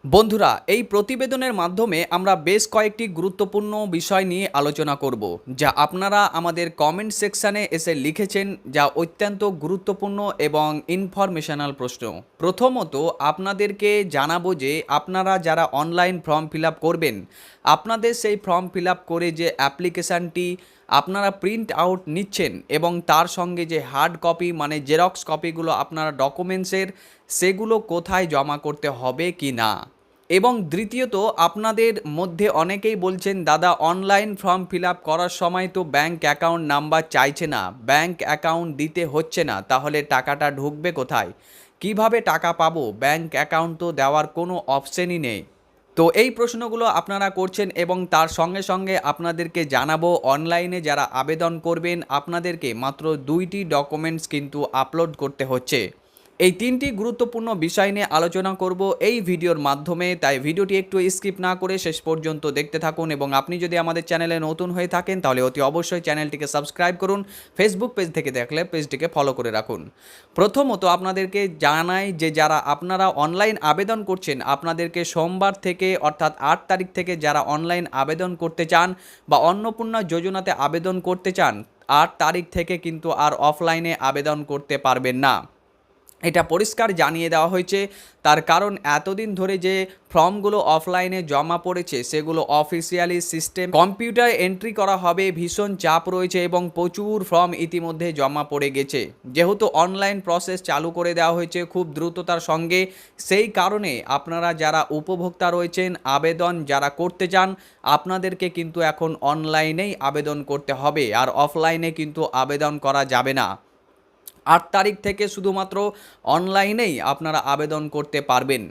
বন্ধুরা, এই প্রতিবেদনের মাধ্যমে আমরা বেশ কয়েকটি গুরুত্বপূর্ণ বিষয় নিয়ে আলোচনা করব, যা আপনারা আমাদের কমেন্ট সেকশানে এসে লিখেছেন, যা অত্যন্ত গুরুত্বপূর্ণ এবং ইনফরমেশনাল প্রশ্ন। প্রথমত আপনাদেরকে জানাবো যে আপনারা যারা অনলাইন ফর্ম ফিল আপ করবেন, আপনাদের সেই ফর্ম ফিল আপ করে যে অ্যাপ্লিকেশানটি আপনারা প্রিন্ট আউট নিচ্ছেন এবং তার সঙ্গে যে হার্ড কপি মানে জেরক্স কপিগুলো আপনারা ডকুমেন্টসের, সেগুলো কোথায় জমা করতে হবে কি না। এবং দ্বিতীয়ত আপনাদের মধ্যে অনেকেই বলছেন, দাদা অনলাইন ফর্ম ফিল আপ করার সময় তো ব্যাঙ্ক অ্যাকাউন্ট নাম্বার চাইছে না, ব্যাঙ্ক অ্যাকাউন্ট দিতে হচ্ছে না, তাহলে টাকাটা ঢুকবে কোথায়, কিভাবে টাকা পাবো, ব্যাঙ্ক অ্যাকাউন্ট তো দেওয়ার কোনো অপশনই নেই। তো এই প্রশ্নগুলো আপনারা করছেন এবং তার সঙ্গে সঙ্গে আপনাদেরকে জানাবো, অনলাইনে যারা আবেদন করবেন আপনাদেরকে মাত্র 2টি ডকুমেন্টস কিন্তু আপলোড করতে হচ্ছে। এই 3টি গুরুত্বপূর্ণ বিষয় নিয়ে আলোচনা করব এই ভিডিওর মাধ্যমে, তাই ভিডিওটি একটু স্কিপ না করে শেষ পর্যন্ত দেখতে থাকুন। এবং আপনি যদি আমাদের চ্যানেলে নতুন হয়ে থাকেন তাহলে অতি অবশ্যই চ্যানেলটিকে সাবস্ক্রাইব করুন, ফেসবুক পেজ থেকে দেখলে পেজটিকে ফলো করে রাখুন। প্রথমত আপনাদেরকে জানাই যে যারা আপনারা অনলাইন আবেদন করছেন, আপনাদেরকে সোমবার থেকে অর্থাৎ 8 তারিখ থেকে যারা অনলাইন আবেদন করতে চান বা অন্নপূর্ণা যোজনাতে আবেদন করতে চান, 8 তারিখ থেকে কিন্তু আর অফলাইনে আবেদন করতে পারবেন না, এটা পরিষ্কার জানিয়ে দেওয়া হয়েছে। তার কারণ এতদিন ধরে যে ফর্মগুলো অফলাইনে জমা পড়েছে সেগুলো অফিসিয়ালি সিস্টেম কম্পিউটার এন্ট্রি করা হবে, ভীষণ চাপ রয়েছে এবং প্রচুর ফর্ম ইতিমধ্যে জমা পড়ে গেছে। যেহেতু অনলাইন প্রসেস চালু করে দেওয়া হয়েছে খুব দ্রুততার সঙ্গে, সেই কারণে আপনারা যারা উপভোক্তা রয়েছেন, আবেদন যারা করতে চান, আপনাদেরকে কিন্তু এখন অনলাইনেই আবেদন করতে হবে, আর অফলাইনে কিন্তু আবেদন করা যাবে না। 8 তারিখ থেকে শুধুমাত্র অনলাইনেই আপনারা আবেদন করতে পারবেন।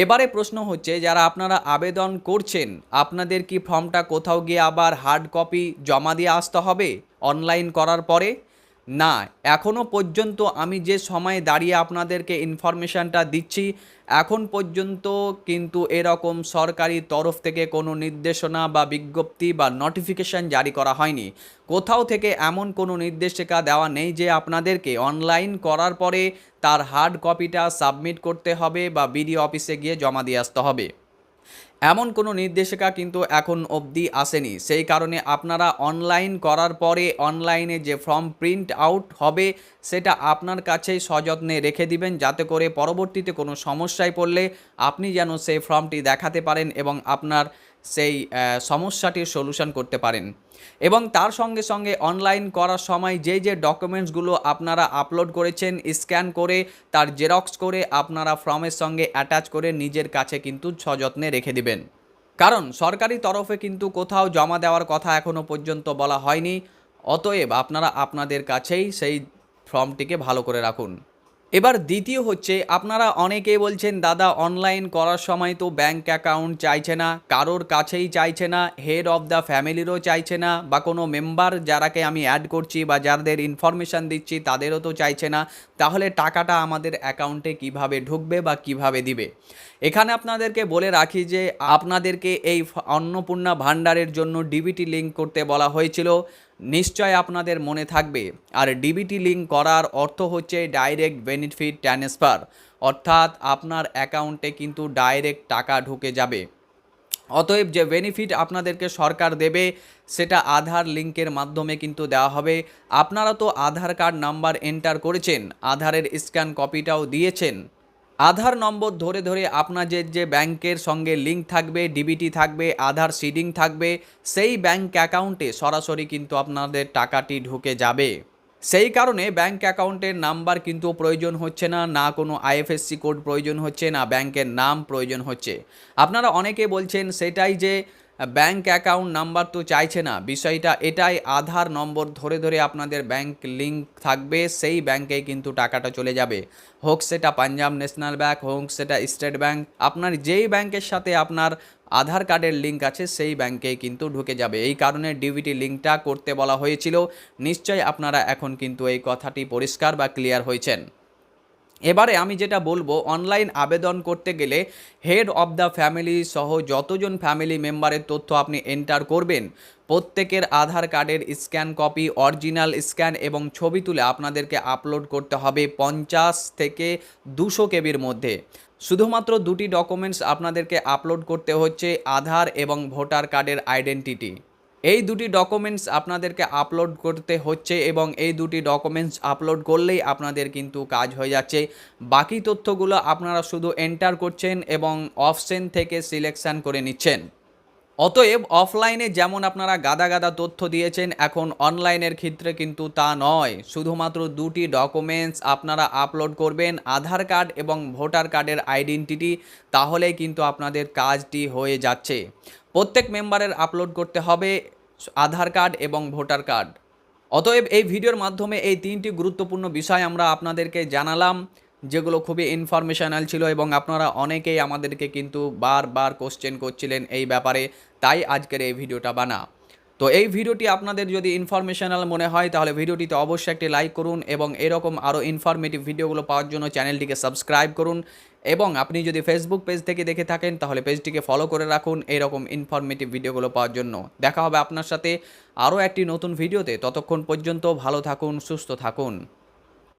এবারে প্রশ্ন হচ্ছে, যারা আপনারা আবেদন করছেন আপনাদের কি ফর্মটা কোথাও গিয়ে আবার হার্ড কপি জমা দিয়ে আসতে হবে অনলাইন করার পরে? না, এখনও পর্যন্ত আমি যে সময়ে দাঁড়িয়ে আপনাদেরকে ইনফরমেশানটা দিচ্ছি, এখন পর্যন্ত কিন্তু এরকম সরকারি তরফ থেকে কোনো নির্দেশনা বা বিজ্ঞপ্তি বা নোটিফিকেশান জারি করা হয়নি। কোথাও থেকে এমন কোনো নির্দেশিকা দেওয়া নেই যে আপনাদেরকে অনলাইন করার পরে তার হার্ড কপিটা সাবমিট করতে হবে বা বিডিও অফিসে গিয়ে জমা দিয়ে আসতে হবে, এমন কোনো নির্দেশিকা কিন্তু এখন অবধি আসেনি। সেই কারণে আপনারা অনলাইন করার পরে অনলাইনে যে ফর্ম প্রিন্ট আউট হবে সেটা আপনার কাছেই সযত্নে রেখে দিবেন, যাতে করে পরবর্তীতে কোনো সমস্যায় পড়লে আপনি যেন সেই ফর্মটি দেখাতে পারেন এবং আপনার সেই সমস্যাটির সলিউশন করতে পারেন। এবং তার সঙ্গে সঙ্গে অনলাইন করার সময় যে যে ডকুমেন্টসগুলো আপনারা আপলোড করেছেন, স্ক্যান করে তার জেরক্স করে আপনারা ফর্মের সঙ্গে অ্যাটাচ করে নিজের কাছে কিন্তু সযত্নে রেখে দিবেন। কারণ সরকারি তরফে কিন্তু কোথাও জমা দেওয়ার কথা এখনও পর্যন্ত বলা হয়নি, অতএব আপনারা আপনাদের কাছেই সেই ফর্মটিকে ভালো করে রাখুন। এবার দ্বিতীয় হচ্ছে, আপনারা অনেকেই বলছেন, দাদা অনলাইন করার সময় তো ব্যাঙ্ক অ্যাকাউন্ট চাইছে না, কারোর কাছেই চাইছে না, হেড অফ দ্য ফ্যামিলিরও চাইছে না, বা কোনো মেম্বার যারাকে আমি অ্যাড করছি বা যাদের ইনফরমেশান দিচ্ছি তাদেরও তো চাইছে না, তাহলে টাকাটা আমাদের অ্যাকাউন্টে কিভাবে ঢুকবে বা কিভাবে দিবে? এখানে আপনাদেরকে বলে রাখি যে আপনাদেরকে এই অন্নপূর্ণা ভাণ্ডারের জন্য ডিবিটি লিঙ্ক করতে বলা হয়েছিল, নিশ্চয় আপনাদের মনে থাকবে। আর ডিবিটি লিঙ্ক করার অর্থ হচ্ছে ডাইরেক্ট বেনিফিট ট্রান্সফার, অর্থাৎ আপনার অ্যাকাউন্টে কিন্তু ডাইরেক্ট টাকা ঢুকে যাবে। অতএব যে বেনিফিট আপনাদেরকে সরকার দেবে সেটা আধার লিঙ্কের মাধ্যমে কিন্তু দেওয়া হবে। আপনারা তো আধার কার্ড নাম্বার এন্টার করেছেন, আধারের স্ক্যান কপিটাও দিয়েছেন, আধার নম্বর ধরে ধরে আপনাদের যে ব্যাংকের সঙ্গে লিঙ্ক থাকবে, ডিবিটি থাকবে, আধার সিডিং থাকবে, সেই ব্যাংক অ্যাকাউন্টে সরাসরি কিন্তু আপনাদের টাকাটি ঢুকে যাবে। সেই কারণে ব্যাংক অ্যাকাউন্টের নাম্বার কিন্তু প্রয়োজন হচ্ছে না, না কোনো আইএফএসসি কোড প্রয়োজন হচ্ছে না, ব্যাংকের নাম প্রয়োজন হচ্ছে। আপনারা অনেকে বলছেন সেটাই যে ব্যাংক অ্যাকাউন্ট নাম্বার তো চাইছে না, বিষয়টা এটাই, আধার নম্বর ধরে ধরে আপনাদের ব্যাংক লিঙ্ক থাকবে, সেই ব্যাংকেই কিন্তু টাকাটা চলে যাবে। হোক সেটা পাঞ্জাব ন্যাশনাল ব্যাংক, হোক সেটা স্টেট ব্যাংক, আপনার যেই ব্যাংকের সাথে আপনার আধার কার্ডের লিঙ্ক আছে সেই ব্যাংকেই কিন্তু ঢুকে যাবে। এই কারণে ডিবিটি লিঙ্কটা করতে বলা হয়েছিল। নিশ্চয়ই আপনারা এখন কিন্তু এই কথাটি পরিষ্কার বা ক্লিয়ার হয়েছেন। এবারে আমি যেটা বলবো, অনলাইন আবেদন করতে গেলে হেড অফ দ্য ফ্যামিলি সহ যতজন ফ্যামিলি মেম্বারের তথ্য আপনি এন্টার করবেন, প্রত্যেকের আধার কার্ডের স্ক্যান কপি, অরিজিনাল স্ক্যান এবং ছবি তুলে আপনাদেরকে আপলোড করতে হবে 50 থেকে 200 কেবির মধ্যে। শুধুমাত্র দুটি ডকুমেন্টস আপনাদেরকে আপলোড করতে হচ্ছে, আধার এবং ভোটার কার্ডের আইডেন্টিটি। এই দুটি ডকুমেন্টস আপনাদেরকে আপলোড করতে হচ্ছে এবং এই দুটি ডকুমেন্টস আপলোড করলেই আপনাদের কিন্তু কাজ হয়ে যাচ্ছে। বাকি তথ্যগুলো আপনারা শুধু এন্টার করছেন এবং অপশন থেকে সিলেকশন করে নিচ্ছেন। অতএব অফলাইনে যেমন আপনারা গাদা গাদা তথ্য দিয়েছেন, এখন অনলাইনের ক্ষেত্রে কিন্তু তা নয়। শুধুমাত্র দুটি ডকুমেন্টস আপনারা আপলোড করবেন, আধার কার্ড এবং ভোটার কার্ডের আইডেন্টিটি, তাহলেই কিন্তু আপনাদের কাজটি হয়ে যাচ্ছে। প্রত্যেক মেম্বারের আপলোড করতে হবে আধার কার্ড এবং ভোটার কার্ড। অতএব এই ভিডিওর মাধ্যমে এই তিনটি গুরুত্বপূর্ণ বিষয় আমরা আপনাদেরকে জানালাম, যেগুলো খুবই ইনফরমেশনাল ছিল এবং আপনারা অনেকেই আমাদেরকে কিন্তু বারবার কোশ্চেন করছিলেন এই ব্যাপারে, তাই আজকের এই ভিডিওটা বানা। তো এই ভিডিওটি আপনাদের যদি ইনফরমেশনাল মনে হয় তাহলে ভিডিওটিতে অবশ্যই একটি লাইক করুন এবং এরকম আরও ইনফরমেটিভ ভিডিওগুলো পাওয়ার জন্য চ্যানেলটিকে সাবস্ক্রাইব করুন এবং আপনি যদি ফেসবুক পেজ থেকে দেখে থাকেন তাহলে পেজটিকে ফলো করে রাখুন এরকম ইনফরমেটিভ ভিডিওগুলো পাওয়ার জন্য। দেখা হবে আপনার সাথে আরও একটি নতুন ভিডিওতে, ততক্ষণ পর্যন্ত ভালো থাকুন, সুস্থ থাকুন।